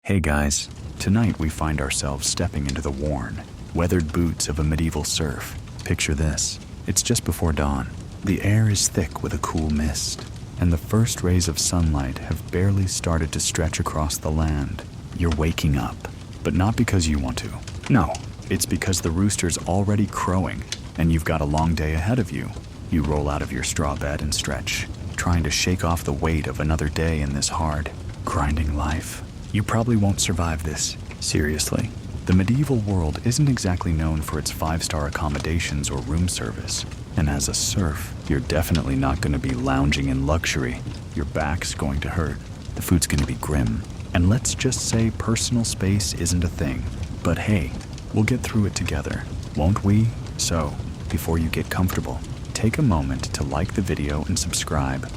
Hey guys, tonight we find ourselves stepping into the worn, weathered boots of a medieval serf. Picture this, it's just before dawn. The air is thick with a cool mist, and the first rays of sunlight have barely started to stretch across the land. You're waking up, but not because you want to. No, it's because the rooster's already crowing, and you've got a long day ahead of you. You roll out of your straw bed and stretch, trying to shake off the weight of another day in this hard, grinding life. You probably won't survive this. Seriously. The medieval world isn't exactly known for its 5-star accommodations or room service. And as a serf, you're definitely not going to be lounging in luxury. Your back's going to hurt. The food's going to be grim. And let's just say personal space isn't a thing. But hey, we'll get through it together, won't we? So, before you get comfortable, take a moment to like the video and subscribe.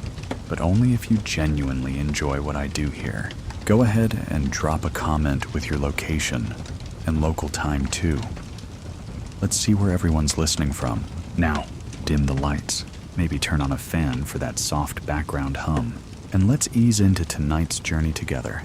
But only if you genuinely enjoy what I do here. Go ahead and drop a comment with your location and local time too. Let's see where everyone's listening from. Now, dim the lights, maybe turn on a fan for that soft background hum, and let's ease into tonight's journey together.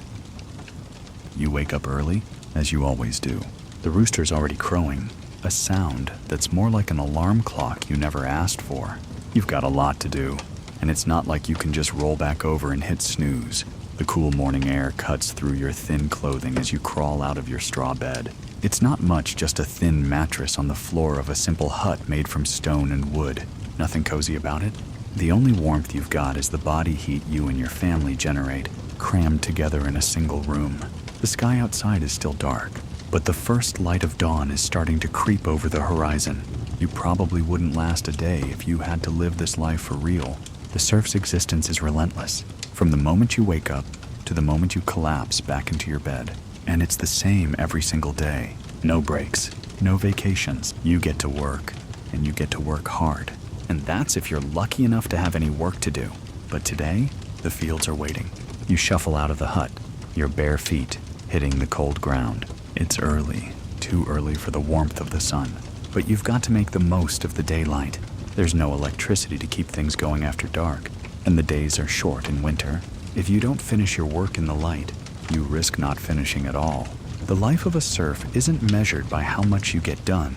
You wake up early, as you always do. The rooster's already crowing, a sound that's more like an alarm clock you never asked for. You've got a lot to do, and it's not like you can just roll back over and hit snooze. The cool morning air cuts through your thin clothing as you crawl out of your straw bed. It's not much, just a thin mattress on the floor of a simple hut made from stone and wood. Nothing cozy about it. The only warmth you've got is the body heat you and your family generate, crammed together in a single room. The sky outside is still dark, but the first light of dawn is starting to creep over the horizon. You probably wouldn't last a day if you had to live this life for real. The serf's existence is relentless, from the moment you wake up to the moment you collapse back into your bed. And it's the same every single day. No breaks, no vacations. You get to work, and you get to work hard. And that's if you're lucky enough to have any work to do. But today, the fields are waiting. You shuffle out of the hut, your bare feet hitting the cold ground. It's early, too early for the warmth of the sun. But you've got to make the most of the daylight. There's no electricity to keep things going after dark, and the days are short in winter. If you don't finish your work in the light, you risk not finishing at all. The life of a serf isn't measured by how much you get done.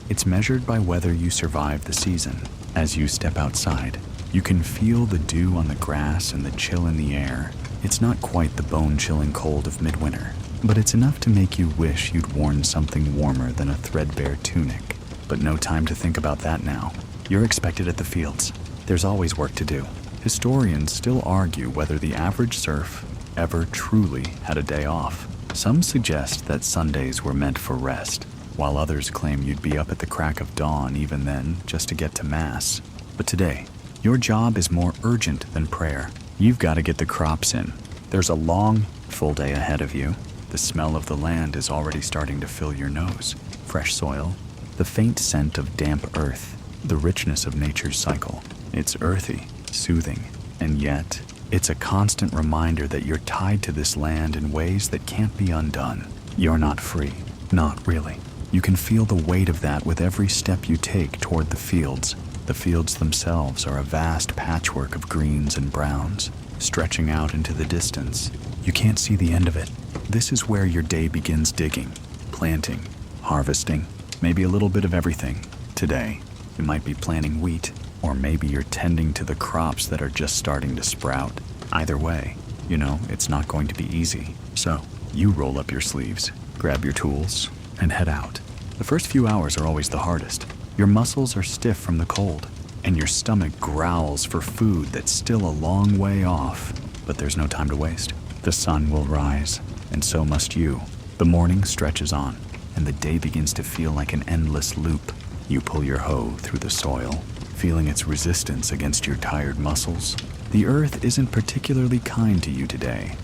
It's measured by whether you survive the season. As you step outside, you can feel the dew on the grass and the chill in the air. It's not quite the bone-chilling cold of midwinter, but it's enough to make you wish you'd worn something warmer than a threadbare tunic. But no time to think about that now. You're expected at the fields. There's always work to do. Historians still argue whether the average serf ever truly had a day off. Some suggest that Sundays were meant for rest, while others claim you'd be up at the crack of dawn even then just to get to Mass. But today, your job is more urgent than prayer. You've got to get the crops in. There's a long, full day ahead of you. The smell of the land is already starting to fill your nose. Fresh soil, the faint scent of damp earth, the richness of nature's cycle. It's earthy, soothing, and yet it's a constant reminder that you're tied to this land in ways that can't be undone. You're not free. Not really. You can feel the weight of that with every step you take toward the fields. The fields themselves are a vast patchwork of greens and browns, stretching out into the distance. You can't see the end of it. This is where your day begins: digging, planting, harvesting, maybe a little bit of everything. Today, you might be planting wheat, or maybe you're tending to the crops that are just starting to sprout. Either way, you know it's not going to be easy. So, you roll up your sleeves, grab your tools, and head out. The first few hours are always the hardest. Your muscles are stiff from the cold, and your stomach growls for food that's still a long way off. But there's no time to waste. The sun will rise, and so must you. The morning stretches on, and the day begins to feel like an endless loop. You pull your hoe through the soil, feeling its resistance against your tired muscles. The earth isn't particularly kind to you today.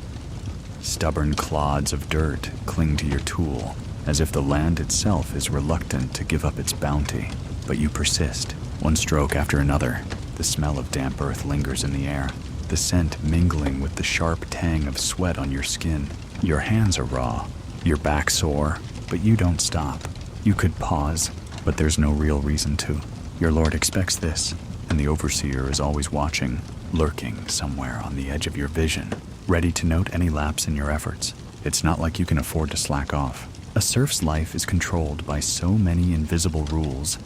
Stubborn clods of dirt cling to your tool, as if the land itself is reluctant to give up its bounty. But you persist, one stroke after another. The smell of damp earth lingers in the air, the scent mingling with the sharp tang of sweat on your skin. Your hands are raw, your back sore, but you don't stop. You could pause, but there's no real reason to. Your Lord expects this, and the overseer is always watching, lurking somewhere on the edge of your vision, ready to note any lapse in your efforts. It's not like you can afford to slack off. A serf's life is controlled by so many invisible rules,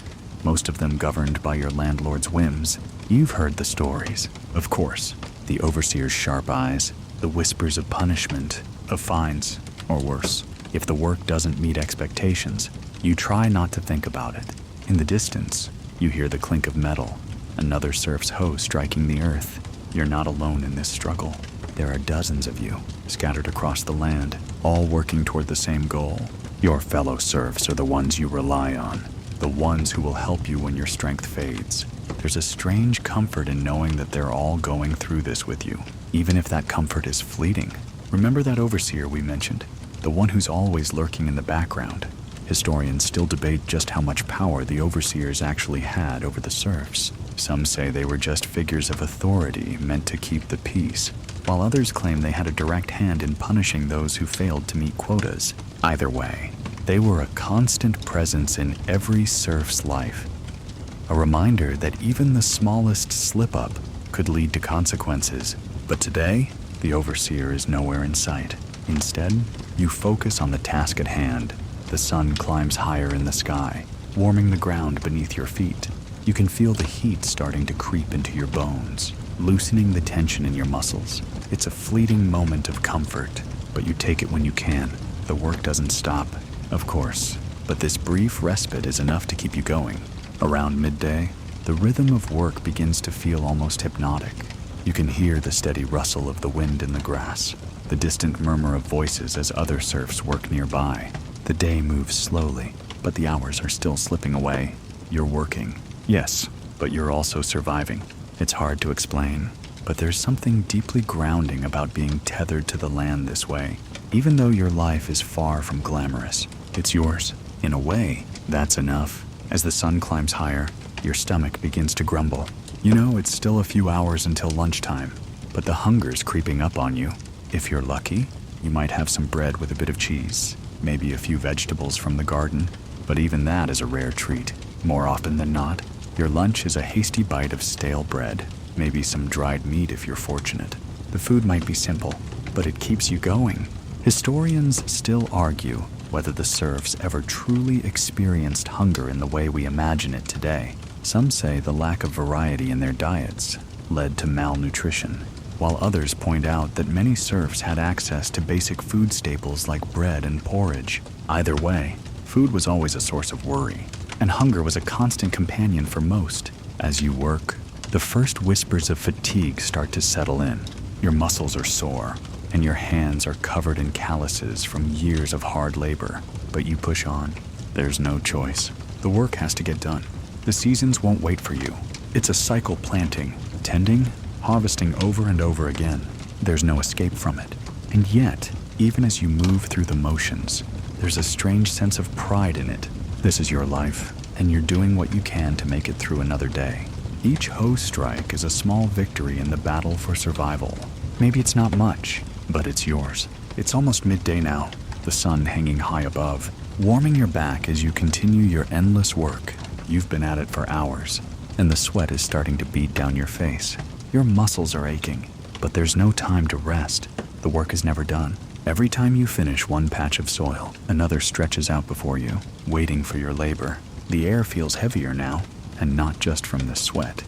most of them governed by your landlord's whims. You've heard the stories, of course. The overseer's sharp eyes, the whispers of punishment, of fines, or worse. If the work doesn't meet expectations, you try not to think about it. In the distance, you hear the clink of metal, another serf's hoe striking the earth. You're not alone in this struggle. There are dozens of you, scattered across the land, all working toward the same goal. Your fellow serfs are the ones you rely on, the ones who will help you when your strength fades. There's a strange comfort in knowing that they're all going through this with you, even if that comfort is fleeting. Remember that overseer we mentioned? The one who's always lurking in the background. Historians still debate just how much power the overseers actually had over the serfs. Some say they were just figures of authority meant to keep the peace, while others claim they had a direct hand in punishing those who failed to meet quotas. Either way, they were a constant presence in every serf's life. A reminder that even the smallest slip-up could lead to consequences. But today, the overseer is nowhere in sight. Instead, you focus on the task at hand. The sun climbs higher in the sky, warming the ground beneath your feet. You can feel the heat starting to creep into your bones, loosening the tension in your muscles. It's a fleeting moment of comfort, but you take it when you can. The work doesn't stop, of course, but this brief respite is enough to keep you going. Around midday, the rhythm of work begins to feel almost hypnotic. You can hear the steady rustle of the wind in the grass, the distant murmur of voices as other serfs work nearby. The day moves slowly, but the hours are still slipping away. You're working, yes, but you're also surviving. It's hard to explain, but there's something deeply grounding about being tethered to the land this way. Even though your life is far from glamorous, it's yours. In a way, that's enough. As the sun climbs higher, your stomach begins to grumble. You know it's still a few hours until lunchtime, but the hunger's creeping up on you. If you're lucky, you might have some bread with a bit of cheese, maybe a few vegetables from the garden, but even that is a rare treat. More often than not, your lunch is a hasty bite of stale bread, maybe some dried meat if you're fortunate. The food might be simple, but it keeps you going. Historians still argue whether the serfs ever truly experienced hunger in the way we imagine it today. Some say the lack of variety in their diets led to malnutrition, while others point out that many serfs had access to basic food staples like bread and porridge. Either way, food was always a source of worry, and hunger was a constant companion for most. As you work, the first whispers of fatigue start to settle in. Your muscles are sore, and your hands are covered in calluses from years of hard labor. But you push on. There's no choice. The work has to get done. The seasons won't wait for you. It's a cycle: planting, tending, harvesting over and over again. There's no escape from it. And yet, even as you move through the motions, there's a strange sense of pride in it. This is your life, and you're doing what you can to make it through another day. Each hoe strike is a small victory in the battle for survival. Maybe it's not much, but it's yours. It's almost midday now, the sun hanging high above, warming your back as you continue your endless work. You've been at it for hours, and the sweat is starting to bead down your face. Your muscles are aching, but there's no time to rest. The work is never done. Every time you finish one patch of soil, another stretches out before you, waiting for your labor. The air feels heavier now, and not just from the sweat.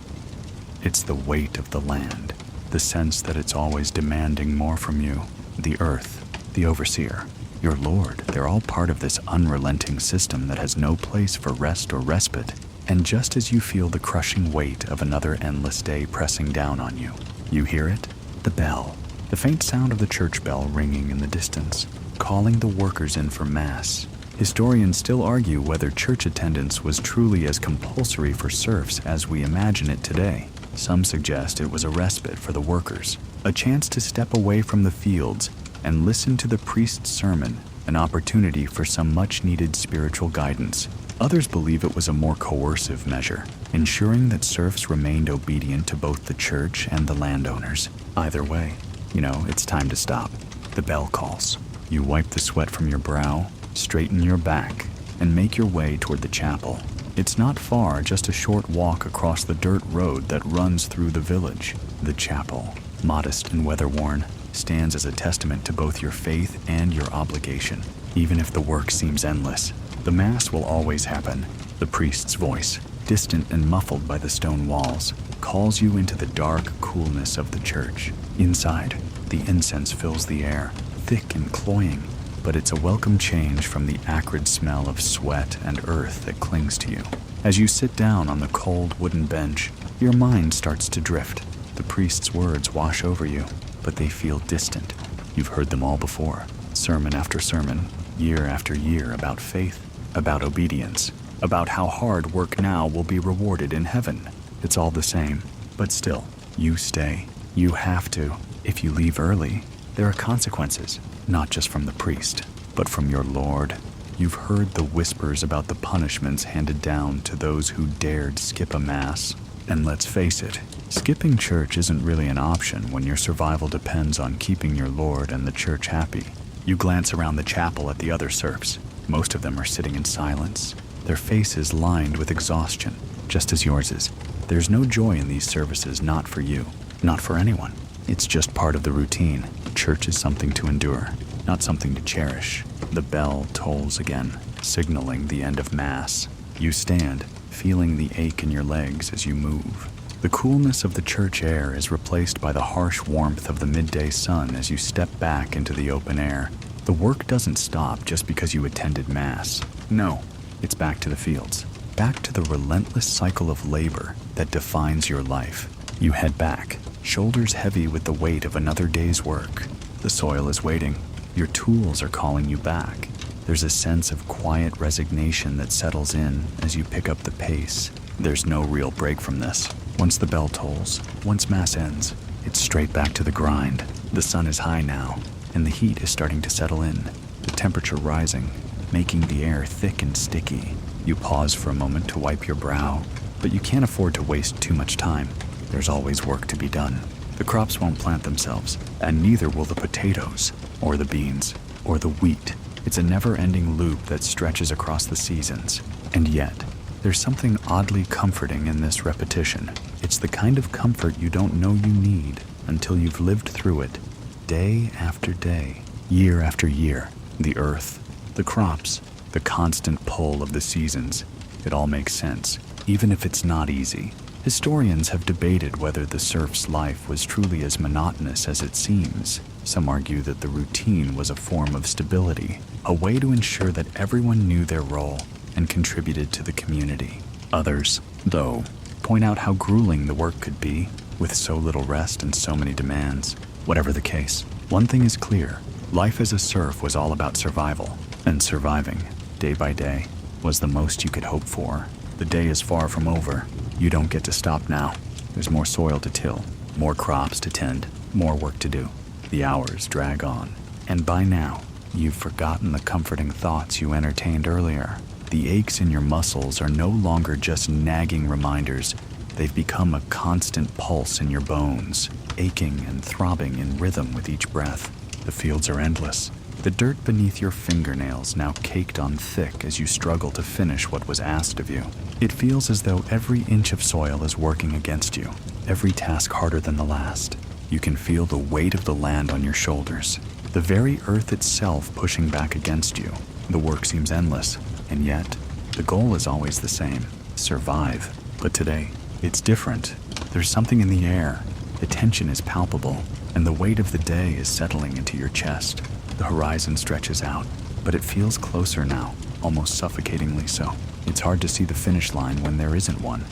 It's the weight of the land, the sense that it's always demanding more from you. The earth, the overseer, your lord, they're all part of this unrelenting system that has no place for rest or respite. And just as you feel the crushing weight of another endless day pressing down on you, you hear it, the bell, the faint sound of the church bell ringing in the distance, calling the workers in for mass. Historians still argue whether church attendance was truly as compulsory for serfs as we imagine it today. Some suggest it was a respite for the workers, a chance to step away from the fields and listen to the priest's sermon, an opportunity for some much-needed spiritual guidance. Others believe it was a more coercive measure, ensuring that serfs remained obedient to both the church and the landowners. Either way, it's time to stop. The bell calls. You wipe the sweat from your brow, straighten your back, and make your way toward the chapel. It's not far, just a short walk across the dirt road that runs through the village. The chapel, modest and weather-worn, stands as a testament to both your faith and your obligation. Even if the work seems endless, the Mass will always happen. The priest's voice, distant and muffled by the stone walls, calls you into the dark coolness of the church. Inside, the incense fills the air, thick and cloying, but it's a welcome change from the acrid smell of sweat and earth that clings to you. As you sit down on the cold wooden bench, your mind starts to drift. The priest's words wash over you, but they feel distant. You've heard them all before, sermon after sermon, year after year, about faith, about obedience, about how hard work now will be rewarded in heaven. It's all the same, but still, you stay. You have to. If you leave early, there are consequences, not just from the priest, but from your Lord. You've heard the whispers about the punishments handed down to those who dared skip a Mass. And let's face it, skipping church isn't really an option when your survival depends on keeping your Lord and the church happy. You glance around the chapel at the other serfs. Most of them are sitting in silence, their faces lined with exhaustion, just as yours is. There's no joy in these services, not for you, not for anyone. It's just part of the routine. Church is something to endure, not something to cherish. The bell tolls again, signaling the end of Mass. You stand, feeling the ache in your legs as you move. The coolness of the church air is replaced by the harsh warmth of the midday sun as you step back into the open air. The work doesn't stop just because you attended Mass. No, it's back to the fields, back to the relentless cycle of labor that defines your life. You head back, shoulders heavy with the weight of another day's work. The soil is waiting. Your tools are calling you back. There's a sense of quiet resignation that settles in as you pick up the pace. There's no real break from this. Once the bell tolls, once Mass ends, it's straight back to the grind. The sun is high now, and the heat is starting to settle in, the temperature rising, making the air thick and sticky. You pause for a moment to wipe your brow, but you can't afford to waste too much time. There's always work to be done. The crops won't plant themselves, and neither will the potatoes, or the beans, or the wheat. It's a never-ending loop that stretches across the seasons. And yet, there's something oddly comforting in this repetition. It's the kind of comfort you don't know you need until you've lived through it, day after day, year after year. The earth, the crops, the constant pull of the seasons. It all makes sense, even if it's not easy. Historians have debated whether the serf's life was truly as monotonous as it seems. Some argue that the routine was a form of stability, a way to ensure that everyone knew their role and contributed to the community. Others, though, point out how grueling the work could be, with so little rest and so many demands. Whatever the case, one thing is clear. Life as a serf was all about survival, and surviving, day by day, was the most you could hope for. The day is far from over. You don't get to stop now. There's more soil to till, more crops to tend, more work to do. The hours drag on, and by now, you've forgotten the comforting thoughts you entertained earlier. The aches in your muscles are no longer just nagging reminders. They've become a constant pulse in your bones, aching and throbbing in rhythm with each breath. The fields are endless. The dirt beneath your fingernails now caked on thick as you struggle to finish what was asked of you. It feels as though every inch of soil is working against you, every task harder than the last. You can feel the weight of the land on your shoulders, the very earth itself pushing back against you. The work seems endless, and yet, the goal is always the same: survive. But today, it's different. There's something in the air. The tension is palpable, and the weight of the day is settling into your chest. The horizon stretches out, but it feels closer now, almost suffocatingly so. It's hard to see the finish line when there isn't one.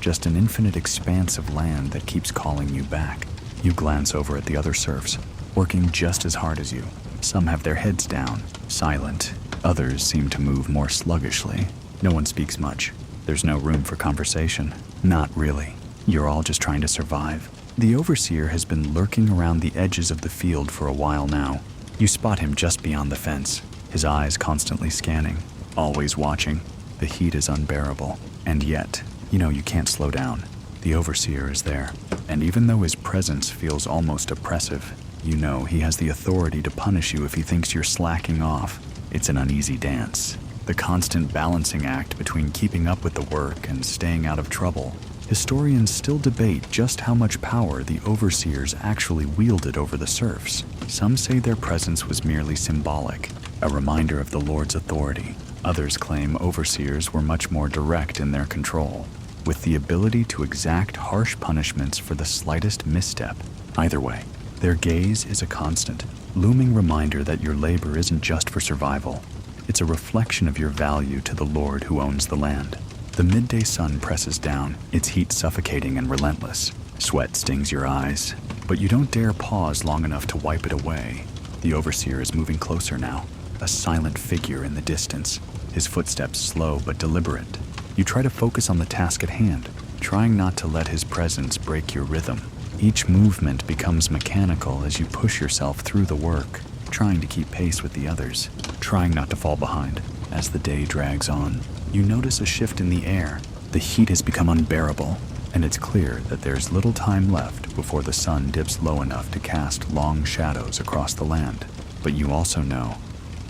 Just an infinite expanse of land that keeps calling you back. You glance over at the other serfs, working just as hard as you. Some have their heads down, silent. Others seem to move more sluggishly. No one speaks much. There's no room for conversation. Not really. You're all just trying to survive. The overseer has been lurking around the edges of the field for a while now. You spot him just beyond the fence, his eyes constantly scanning, always watching. The heat is unbearable, and yet, you can't slow down. The overseer is there, and even though his presence feels almost oppressive, he has the authority to punish you if he thinks you're slacking off. It's an uneasy dance, the constant balancing act between keeping up with the work and staying out of trouble. Historians still debate just how much power the overseers actually wielded over the serfs. Some say their presence was merely symbolic, a reminder of the Lord's authority. Others claim overseers were much more direct in their control, with the ability to exact harsh punishments for the slightest misstep. Either way, their gaze is a constant, looming reminder that your labor isn't just for survival. It's a reflection of your value to the Lord who owns the land. The midday sun presses down, its heat suffocating and relentless. Sweat stings your eyes, but you don't dare pause long enough to wipe it away. The overseer is moving closer now, a silent figure in the distance, his footsteps slow but deliberate. You try to focus on the task at hand, trying not to let his presence break your rhythm. Each movement becomes mechanical as you push yourself through the work, trying to keep pace with the others, trying not to fall behind. As the day drags on, you notice a shift in the air. The heat has become unbearable, and it's clear that there's little time left before the sun dips low enough to cast long shadows across the land. But you also know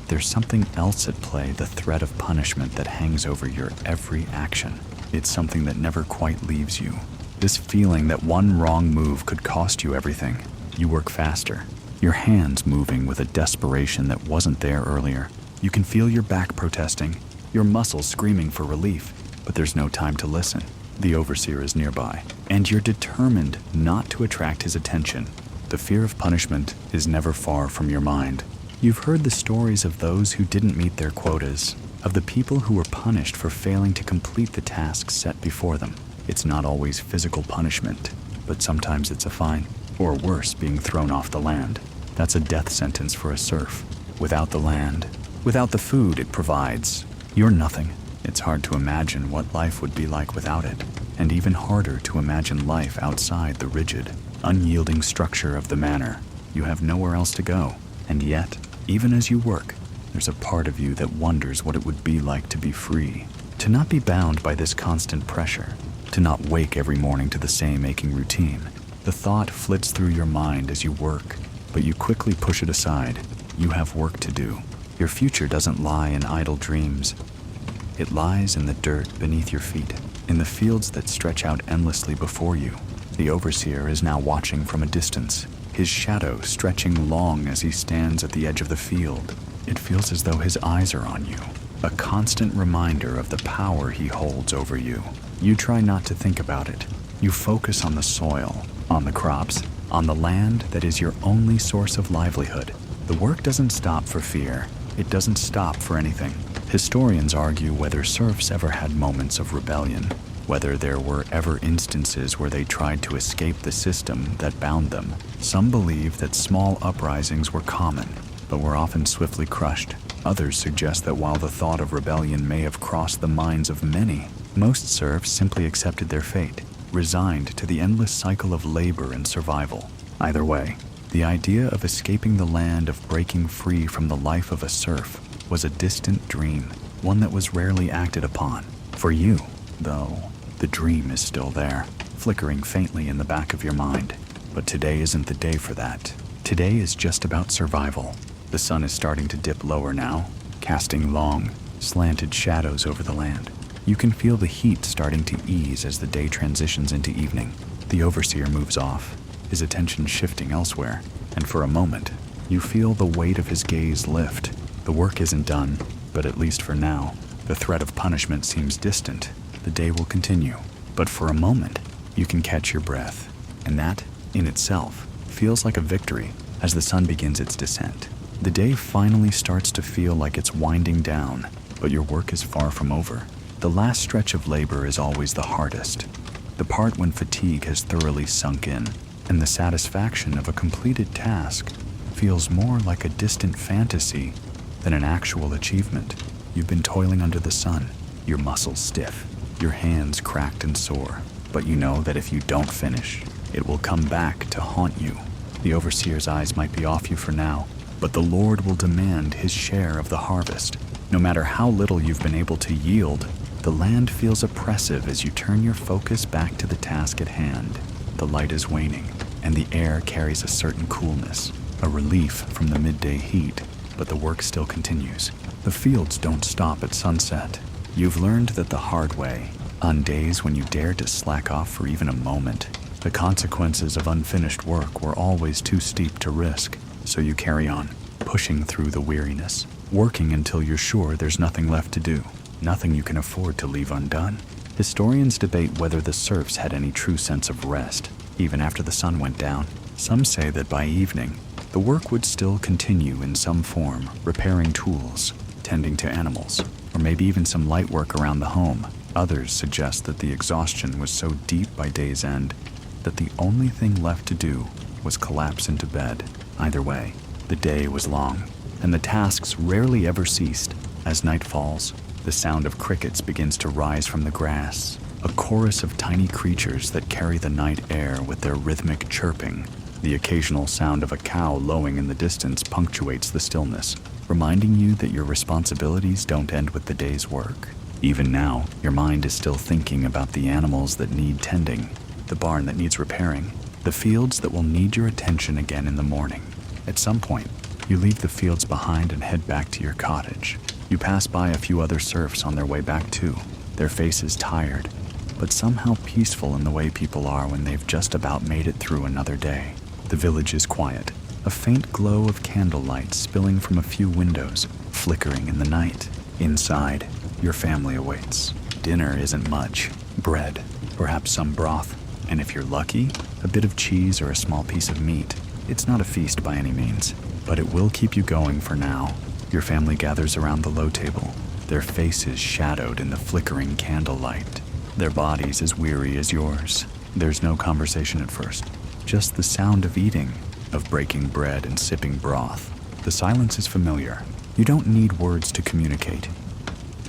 there's something else at play, the threat of punishment that hangs over your every action. It's something that never quite leaves you. This feeling that one wrong move could cost you everything. You work faster, your hands moving with a desperation that wasn't there earlier. You can feel your back protesting, your muscles screaming for relief, but there's no time to listen. The overseer is nearby, and you're determined not to attract his attention. The fear of punishment is never far from your mind. You've heard the stories of those who didn't meet their quotas, of the people who were punished for failing to complete the tasks set before them. It's not always physical punishment, but sometimes it's a fine, or worse, being thrown off the land. That's a death sentence for a serf. Without the land, without the food it provides, you're nothing. It's hard to imagine what life would be like without it, and even harder to imagine life outside the rigid, unyielding structure of the manor. You have nowhere else to go, and yet, even as you work, there's a part of you that wonders what it would be like to be free, to not be bound by this constant pressure, to not wake every morning to the same aching routine. The thought flits through your mind as you work, but you quickly push it aside. You have work to do. Your future doesn't lie in idle dreams. It lies in the dirt beneath your feet, in the fields that stretch out endlessly before you. The overseer is now watching from a distance, his shadow stretching long as he stands at the edge of the field. It feels as though his eyes are on you, a constant reminder of the power he holds over you. You try not to think about it. You focus on the soil, on the crops, on the land that is your only source of livelihood. The work doesn't stop for fear. It doesn't stop for anything. Historians argue whether serfs ever had moments of rebellion, whether there were ever instances where they tried to escape the system that bound them. Some believe that small uprisings were common, but were often swiftly crushed. Others suggest that while the thought of rebellion may have crossed the minds of many, most serfs simply accepted their fate, resigned to the endless cycle of labor and survival. Either way, the idea of escaping the land, of breaking free from the life of a serf, was a distant dream, one that was rarely acted upon. For you, though, the dream is still there, flickering faintly in the back of your mind. But today isn't the day for that. Today is just about survival. The sun is starting to dip lower now, casting long, slanted shadows over the land. You can feel the heat starting to ease as the day transitions into evening. The overseer moves off, his attention shifting elsewhere, and for a moment, you feel the weight of his gaze lift. The work isn't done, but at least for now, the threat of punishment seems distant. The day will continue, but for a moment, you can catch your breath, and that, in itself, feels like a victory as the sun begins its descent. The day finally starts to feel like it's winding down, but your work is far from over. The last stretch of labor is always the hardest, the part when fatigue has thoroughly sunk in, and the satisfaction of a completed task feels more like a distant fantasy than an actual achievement. You've been toiling under the sun, your muscles stiff, your hands cracked and sore, but you know that if you don't finish, it will come back to haunt you. The overseer's eyes might be off you for now, but the Lord will demand his share of the harvest. No matter how little you've been able to yield, the land feels oppressive as you turn your focus back to the task at hand. The light is waning, and the air carries a certain coolness, a relief from the midday heat, but the work still continues. The fields don't stop at sunset. You've learned that the hard way, On days when you dared to slack off for even a moment, the consequences of unfinished work were always too steep to risk, so you carry on, pushing through the weariness, working until you're sure there's nothing left to do, nothing you can afford to leave undone. Historians debate whether the serfs had any true sense of rest, even after the sun went down. Some say that by evening, the work would still continue in some form, repairing tools, tending to animals, or maybe even some light work around the home. Others suggest that the exhaustion was so deep by day's end that the only thing left to do was collapse into bed. Either way, the day was long, and the tasks rarely ever ceased. As night falls, the sound of crickets begins to rise from the grass, a chorus of tiny creatures that carry the night air with their rhythmic chirping. The occasional sound of a cow lowing in the distance punctuates the stillness, reminding you that your responsibilities don't end with the day's work. Even now, your mind is still thinking about the animals that need tending, the barn that needs repairing, the fields that will need your attention again in the morning. At some point, you leave the fields behind and head back to your cottage. You pass by a few other serfs on their way back too, their faces tired, but somehow peaceful in the way people are when they've just about made it through another day. The village is quiet, a faint glow of candlelight spilling from a few windows, flickering in the night. Inside, your family awaits. Dinner isn't much. Bread, perhaps some broth, and if you're lucky, a bit of cheese or a small piece of meat. It's not a feast by any means, but it will keep you going for now. Your family gathers around the low table, their faces shadowed in the flickering candlelight, their bodies as weary as yours. There's no conversation at first, just the sound of eating, of breaking bread and sipping broth. The silence is familiar. You don't need words to communicate.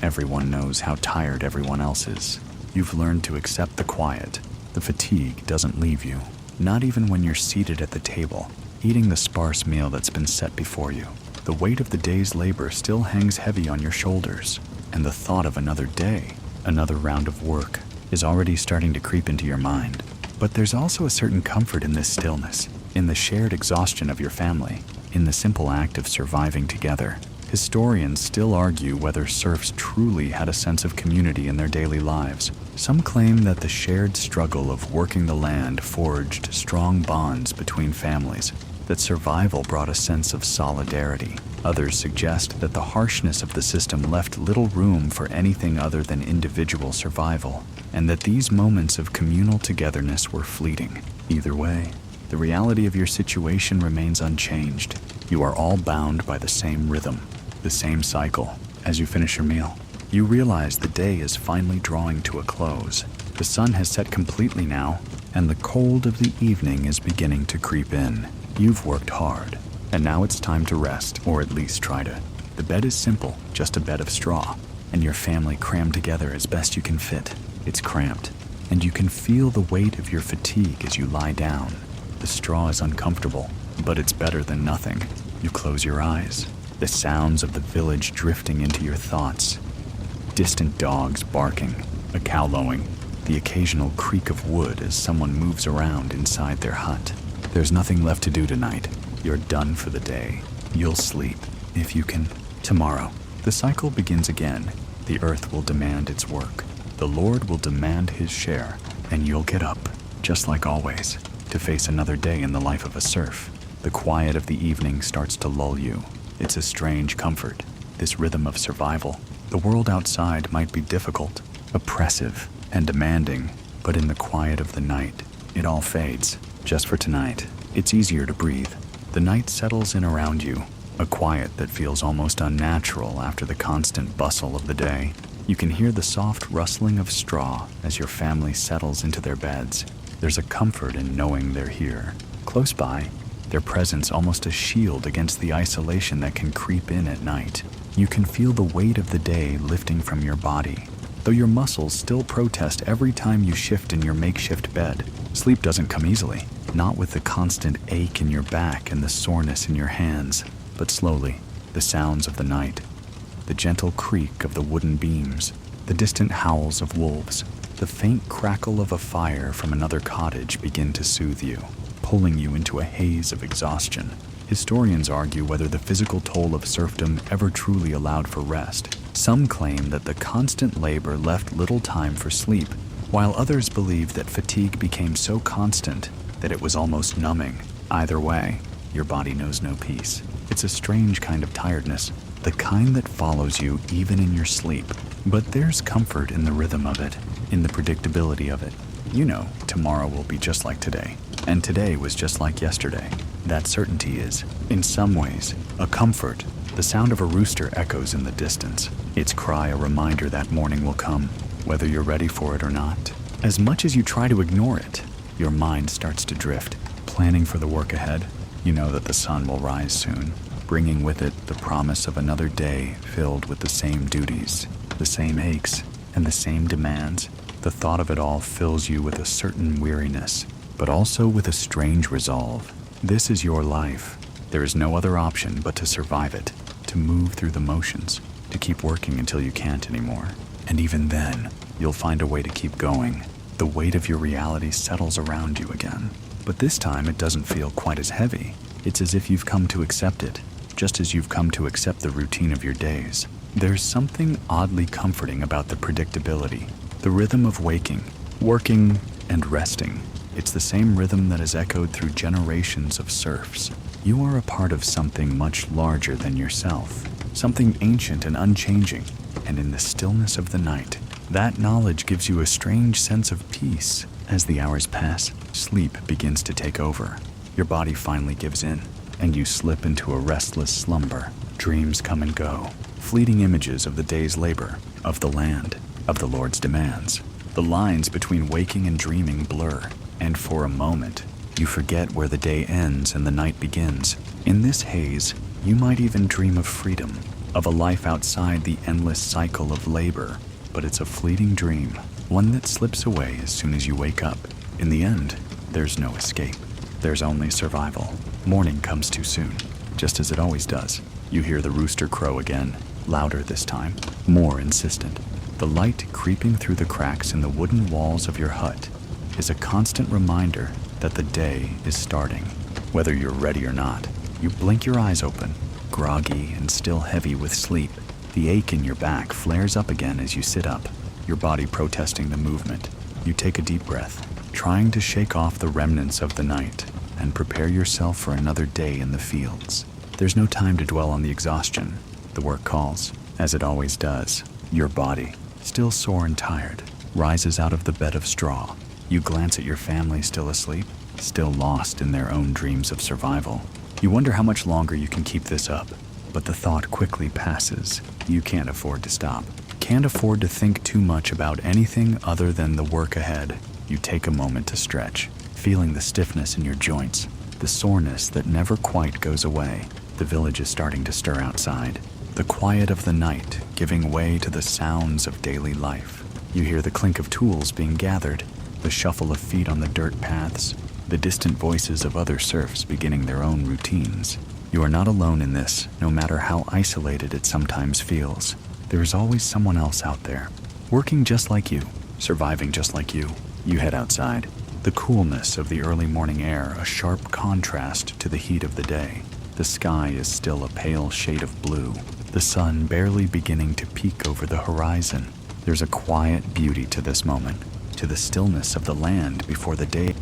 Everyone knows how tired everyone else is. You've learned to accept the quiet. The fatigue doesn't leave you, not even when you're seated at the table, eating the sparse meal that's been set before you. The weight of the day's labor still hangs heavy on your shoulders, and the thought of another day, another round of work, is already starting to creep into your mind. But there's also a certain comfort in this stillness, in the shared exhaustion of your family, in the simple act of surviving together. Historians still argue whether serfs truly had a sense of community in their daily lives. Some claim that the shared struggle of working the land forged strong bonds between families, that survival brought a sense of solidarity. Others suggest that the harshness of the system left little room for anything other than individual survival, and that these moments of communal togetherness were fleeting. Either way, the reality of your situation remains unchanged. You are all bound by the same rhythm, the same cycle. As you finish your meal, you realize the day is finally drawing to a close. The sun has set completely now, and the cold of the evening is beginning to creep in. You've worked hard, and now it's time to rest, or at least try to. The bed is simple, just a bed of straw, and your family crammed together as best you can fit. It's cramped, and you can feel the weight of your fatigue as you lie down. The straw is uncomfortable, but it's better than nothing. You close your eyes, the sounds of the village drifting into your thoughts. Distant dogs barking, a cow lowing, the occasional creak of wood as someone moves around inside their hut. There's nothing left to do tonight. You're done for the day. You'll sleep, if you can. Tomorrow, the cycle begins again. The earth will demand its work. The Lord will demand his share, and you'll get up, just like always, to face another day in the life of a serf. The quiet of the evening starts to lull you. It's a strange comfort, this rhythm of survival. The world outside might be difficult, oppressive, and demanding, but in the quiet of the night, it all fades. Just for tonight, it's easier to breathe. The night settles in around you, a quiet that feels almost unnatural after the constant bustle of the day. You can hear the soft rustling of straw as your family settles into their beds. There's a comfort in knowing they're here. Close by, their presence almost a shield against the isolation that can creep in at night. You can feel the weight of the day lifting from your body, though your muscles still protest every time you shift in your makeshift bed. Sleep doesn't come easily, not with the constant ache in your back and the soreness in your hands, but slowly, the sounds of the night, the gentle creak of the wooden beams, the distant howls of wolves, the faint crackle of a fire from another cottage begin to soothe you, pulling you into a haze of exhaustion. Historians argue whether the physical toll of serfdom ever truly allowed for rest. Some claim that the constant labor left little time for sleep, while others believe that fatigue became so constant that it was almost numbing. Either way, your body knows no peace. It's a strange kind of tiredness, the kind that follows you even in your sleep. But there's comfort in the rhythm of it, in the predictability of it. You know, tomorrow will be just like today, and today was just like yesterday. That certainty is, in some ways, a comfort. The sound of a rooster echoes in the distance, its cry a reminder that morning will come, whether you're ready for it or not. As much as you try to ignore it, your mind starts to drift, planning for the work ahead. You know that the sun will rise soon, bringing with it the promise of another day filled with the same duties, the same aches, and the same demands. The thought of it all fills you with a certain weariness, but also with a strange resolve. This is your life. There is no other option but to survive it, to move through the motions, to keep working until you can't anymore. And even then, you'll find a way to keep going. The weight of your reality settles around you again. But this time it doesn't feel quite as heavy. It's as if you've come to accept it, just as you've come to accept the routine of your days. There's something oddly comforting about the predictability, the rhythm of waking, working, and resting. It's the same rhythm that has echoed through generations of serfs. You are a part of something much larger than yourself, something ancient and unchanging, and in the stillness of the night, that knowledge gives you a strange sense of peace. As the hours pass, sleep begins to take over. Your body finally gives in, and you slip into a restless slumber. Dreams come and go, fleeting images of the day's labor, of the land, of the Lord's demands. The lines between waking and dreaming blur, and for a moment, you forget where the day ends and the night begins. In this haze, you might even dream of freedom, of a life outside the endless cycle of labor. But it's a fleeting dream, one that slips away as soon as you wake up. In the end, there's no escape. There's only survival. Morning comes too soon, just as it always does. You hear the rooster crow again, louder this time, more insistent. The light creeping through the cracks in the wooden walls of your hut is a constant reminder that the day is starting. Whether you're ready or not, you blink your eyes open, groggy and still heavy with sleep. The ache in your back flares up again as you sit up, your body protesting the movement. You take a deep breath, trying to shake off the remnants of the night and prepare yourself for another day in the fields. There's no time to dwell on the exhaustion. The work calls, as it always does. Your body, still sore and tired, rises out of the bed of straw. You glance at your family still asleep, still lost in their own dreams of survival. You wonder how much longer you can keep this up, but the thought quickly passes. You can't afford to stop. Can't afford to think too much about anything other than the work ahead. You take a moment to stretch, feeling the stiffness in your joints, the soreness that never quite goes away. The village is starting to stir outside, the quiet of the night giving way to the sounds of daily life. You hear the clink of tools being gathered, the shuffle of feet on the dirt paths, the distant voices of other serfs beginning their own routines. You are not alone in this, no matter how isolated it sometimes feels. There is always someone else out there, working just like you, surviving just like you. You head outside, the coolness of the early morning air a sharp contrast to the heat of the day. The sky is still a pale shade of blue, the sun barely beginning to peek over the horizon. There's a quiet beauty to this moment, to the stillness of the land before the day